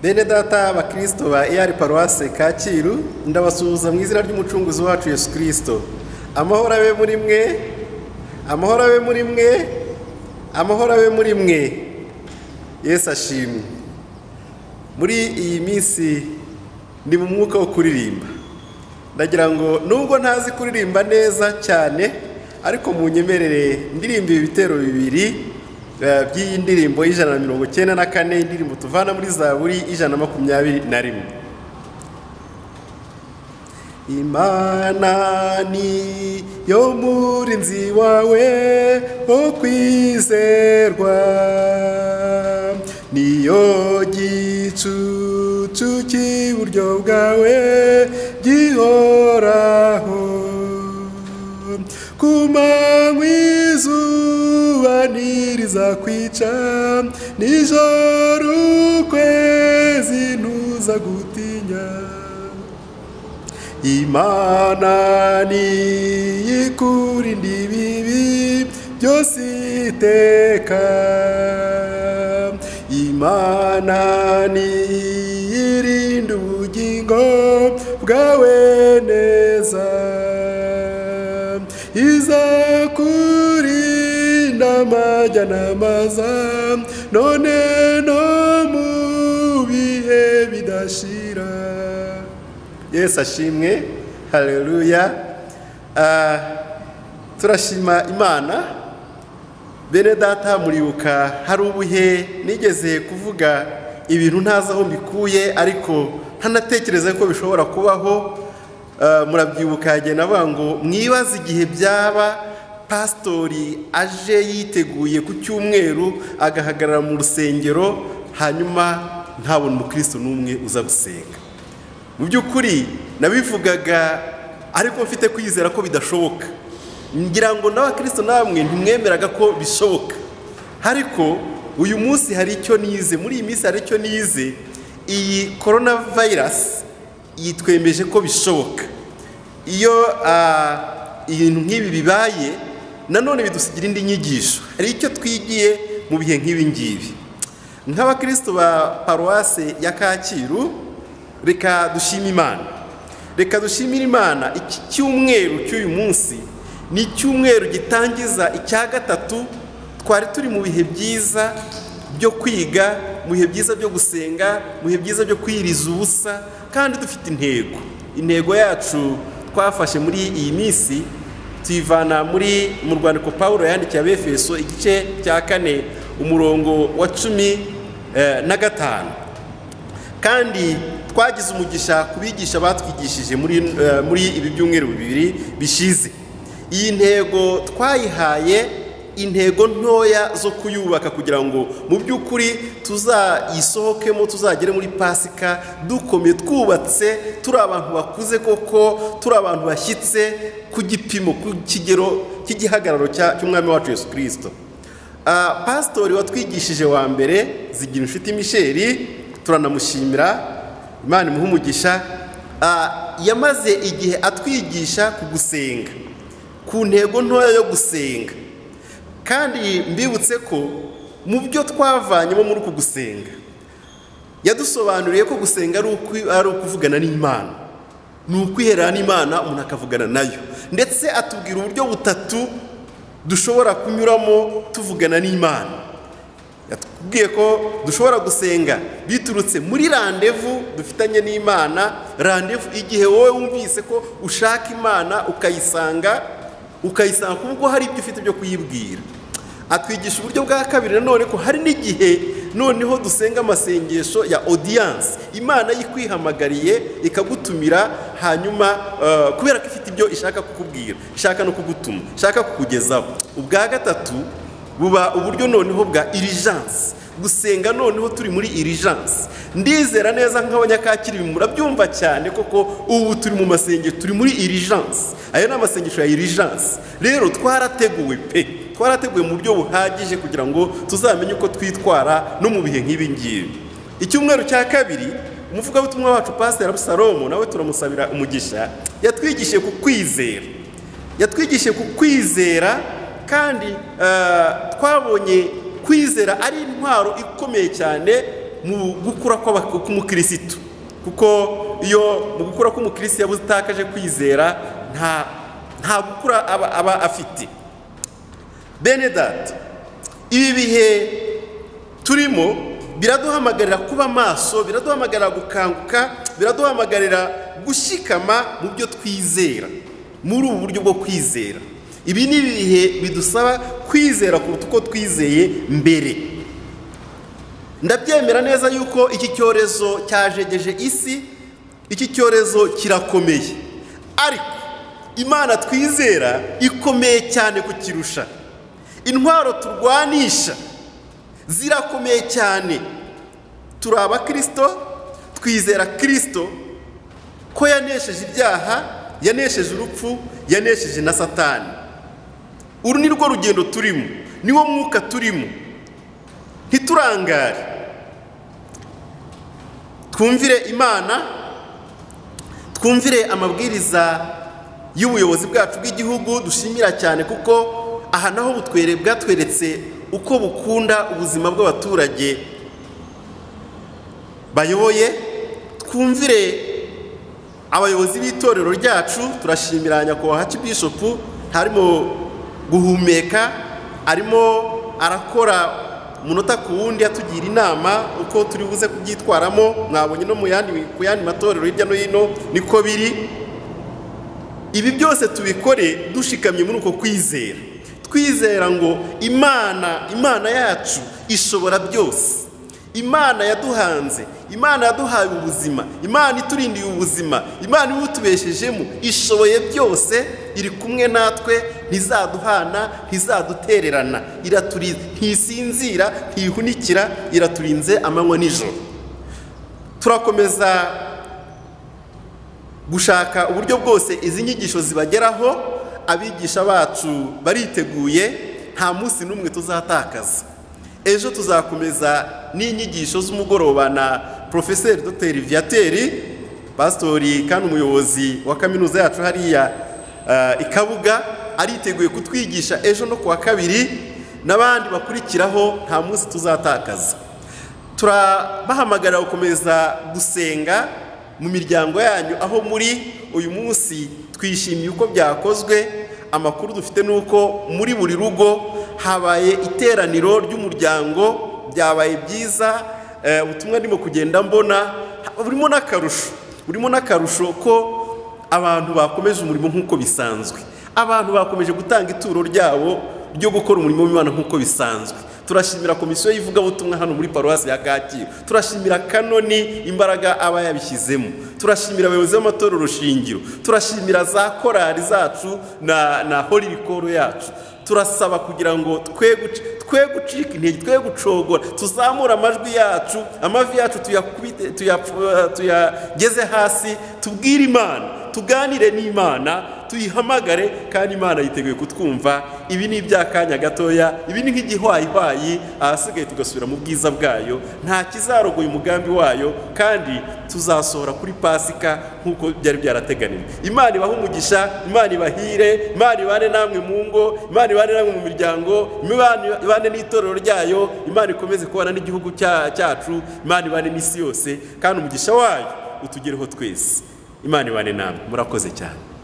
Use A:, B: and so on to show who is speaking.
A: Bene data abakristo ba ER Paruwase Kacyiru, ndabasuhuza mu izina ry'umucunguzi wacu Yesu Kristo. Amahoro abe muri mwe, amahoro abe muri mwe, amahoro abe muri mwe. Yesu ashimwe. Muri iyi minsi ndi mu mwuka wo kuririmba. Ndagira ngo nubwo ntazi kuririmba neza cyane, ariko munyemerere ndirimba ibitero bibiri by'iyi ndirimbo y'194, indirimbo tuvana muri Zaburi 121. Imana ni yo murinzi wawe wo kwizerwa, niyo gicucu cy'iburyo bwawe gihoraho, ku manywa izuba ntirizakwica, nijoro ukwezi ntuzagutinya. Imana niyikurinda ibibi byose iteka, Imana niyirinda ubugingo bwawe neza, izakurinda amajya n'amaza, none no mu bihe bidashira. Yesu ashimwe, haleluya. Turashima Imana. Bene data muribuka hari ubuhe nigeze kuvuga ibintu ntazi aho mbikuye, ariko ntanatekereza ko bishobora kubaho. Murabyibuka agena avuga ngo mwibaze igihe byaba pastori aje yiteguye ku cyumweru agahagarara mu rusengero, hanyuma ntabone umukristo n'umwe uza gusenga. Mu by'ukuri nabivugaga ariko mfite kwizera ko bidashoboka. Ngira ngo n'abakristo namwe ntimwemeraga ko bishoboka, ariko uyu munsi hari icyo nize, muri iyi minsi hari icyo nize. Iyi coronavirus yitwemeje ko bishoboka. Iyo ibintu nk'ibi bibaye, nanone bidusigira indi nyigisho. Hari icyo twigiye mu bihe nk'ibi ngibi. Nk'abakristo ba Paruwase ya Kacyiru, reka dushime Imana. Reka dushimire Imana. Iki cyumweru cy'uyu munsi ni icyumweru gitangiza icya gatatu. Twari turi mu bihe byiza byo kwiga, mu bihe byiza byo gusenga, mu bihe byiza byo kwiriza ubusa, kandi dufite intego. Intego yacu twafashe muri iyi minsi tuyivana mu rwandiko Pawulo yandikiye Abefeso igice cya 4 umurongo wa 15. Kandi twagize umugisha kubigisha batwigishije muri ibi byumweru bibiri bishize. Iyi ntego twayihaye intego ntoya zo kuyubaka kugira ngo mu by'ukuri tuzayisohokemo, tuzagere muri Pasika dukomeye, twubatse, turi abantu bakuze koko, turi abantu bashyitse ku gipimo, ku kigero cy'igihagararo cy'umwami wacu Yesu Kristo. Pastori watwigishije wa mbere Zigirinshuti Michel, turanamushimira, Imana imuhe umugisha. Yamaze igihe atwigisha ku gusenga, ku ntego ntoya yo gusenga. Kandi mbibutse ko mu byo twavanyemo muri uku gusenga, yadusobanuriye ko gusenga ari ukuvugana n'Imana, ni ukwiherana n'Imana, umuntu akavugana nayo. Ndetse atubwira uburyo butatu dushobora kunyuramo tuvugana n'Imana. Yatubwiye ko dushobora gusenga biturutse muri randevu dufitanye n'Imana. Randevu igihe wowe wumvise ko ushaka Imana ukayisanga kuko hari ibyo ufite byo kuyibwira. Atwigisha uburyo bwa kabiri nanone ko hari n'igihe noneho dusenga amasengesho ya audience, Imana yikwihamagariye ikagutumira, hanyuma kubera ko ifite ibyo ishaka kukubwira, ishaka no kugutuma, ishaka kukugezaho. Ubwa gatatu buba uburyo noneho bwa urgence, gusenga noneho turi muri urgence. Ndizera neza nk'abanyakakiri murabyumva cyane koko ubu turi mu masengesho, turi muri urgence. Ayo ni amasengesho ya urgence. Rero twarateguwe twarateguwe mu buryo buhagije kugira ngo tuzamenye uko twitwara no mu bihe nk'ibi ngibi. Icyumweru cya kabiri umuvugabutumwa wacu Pastor Abusalomo, nawe turamusabira umugisha, yatwigishije ku kwizera. Kandi twabonye kwizera ari intwaro ikomeye cyane mu gukura k'umukirisitu, kuko iyo mu gukura k'umukirisitu yabuze utakaje kwizera nta gukura aba afite. Bene data, ibi bihe turimo biraduhamagarira kuba maso, biraduhamagarira gukanguka, biraduhamagarira gushikama mu byo twizera, muri ubu buryo bwo kwizera. Ibi ni ibihe bidusaba kwizera kuruta uko twizeye mbere. Ndabyemera neza yuko iki cyorezo cyajegeje isi, iki cyorezo kirakomeye, ariko Imana twizera ikomeye cyane kukirusha. Intwaro turwanisha zirakomeye cyane. Turi abakristo, twizera Kristo ko yanesheje ibyaha, yanesheje urupfu, yanesheje na Satani. Uru ni rwo rugendo turimo, niwo mwuka turimo. Ntiturangare, twumvire Imana, twumvire amabwiriza y'ubuyobozi bwacu bw'igihugu, dushimira cyane kuko aha naho bwatweretse uko bukunda ubuzima bw'abaturage bayoboye. Twumvire abayobozi b'itorero ryacu, turashimira nyakubahwa Archbishop, harimo guhumeka, arimo arakora umunota ku wundi atugira inama uko turi buze kubyitwaramo. Mwabonye no ku yandi matorero hirya no hino niko biri. Ibi byose tubikore dushikamye muri uko kwizera, twizera ngo Imana yacu ishobora byose. Imana yaduhanze, Imana yaduhaye ubuzima, Imana iturindiye ubuzima, Imana ibutubeshejemo, ishoboye byose, iri kumwe natwe, ntizaduhana, ntizadutererana, iraturinze, ntisinzira, ntihunikira, iraturinze amanywa n'ijoro. Turakomeza gushaka uburyo bwose izi nyigisho zibageraho. Abigisha bacu bariteguye, nta munsi n'umwe tuzatakaza. Ejo tuzakomeza n'inyigisho z'umugoroba na Professeur Dr. Viateur, pastori kandi umuyobozi wa kaminuza yacu hariya Ikabuga, ariteguye kutwigisha ejo no kuwa kabiri, n'abandi bakurikiraho nta munsi tuzatakaza. Turabahamagarira gukomeza gusenga mu miryango yanyu aho muri. Uyu munsi twishimiye uko byakozwe. Amakuru dufite nuko muri buri rugo habaye iteraniro ry'umuryango, byabaye byiza. Ubutumwa ndimo kugenda mbona burimo n'akarusho ko abantu bakomeje umurimo nk'uko bisanzwe, abantu bakomeje gutanga ituro ryabo ryo gukora umurimo w'Imana nk'uko bisanzwe. Turashimira komisiyo y'ivugabutumwa hano muri paruwasi ya Kacyiru, turashimira kanoni imbaraga aba yabishyizemo, turashimira abayobozi b'amatorero shingiro, turashimira za korali zacu na holy call yacu. Turasaba kugira ngo twe gucika intege, twe gucogora, tuzamura amajwi yacu, amavi yacu tuyageze hasi, tubwire Imana, tuganire n'Imana, tuyihamagare, kandi Imana yiteguye kutwumva. Ibi ni iby'akanya gatoya, ibi ni nk'igihwayihwayi, ahasigaye tugasubira mu bwiza bwayo. Nta kizarogoye umugambi wayo, kandi tuzasohora kuri Pasika nk'uko byari byarateganijwe. Imana ibahe umugisha, Imana ibahire, Imana ibane namwe mu ngo, Imana ibane namwe mu miryango, Imana ibane n'itorero ryayo, Imana ikomeze kubana n'igihugu cyacu, Imana ibane n'isi yose, kandi umugisha wayo utugereho twese. Imana ibane namwe. Murakoze cyane.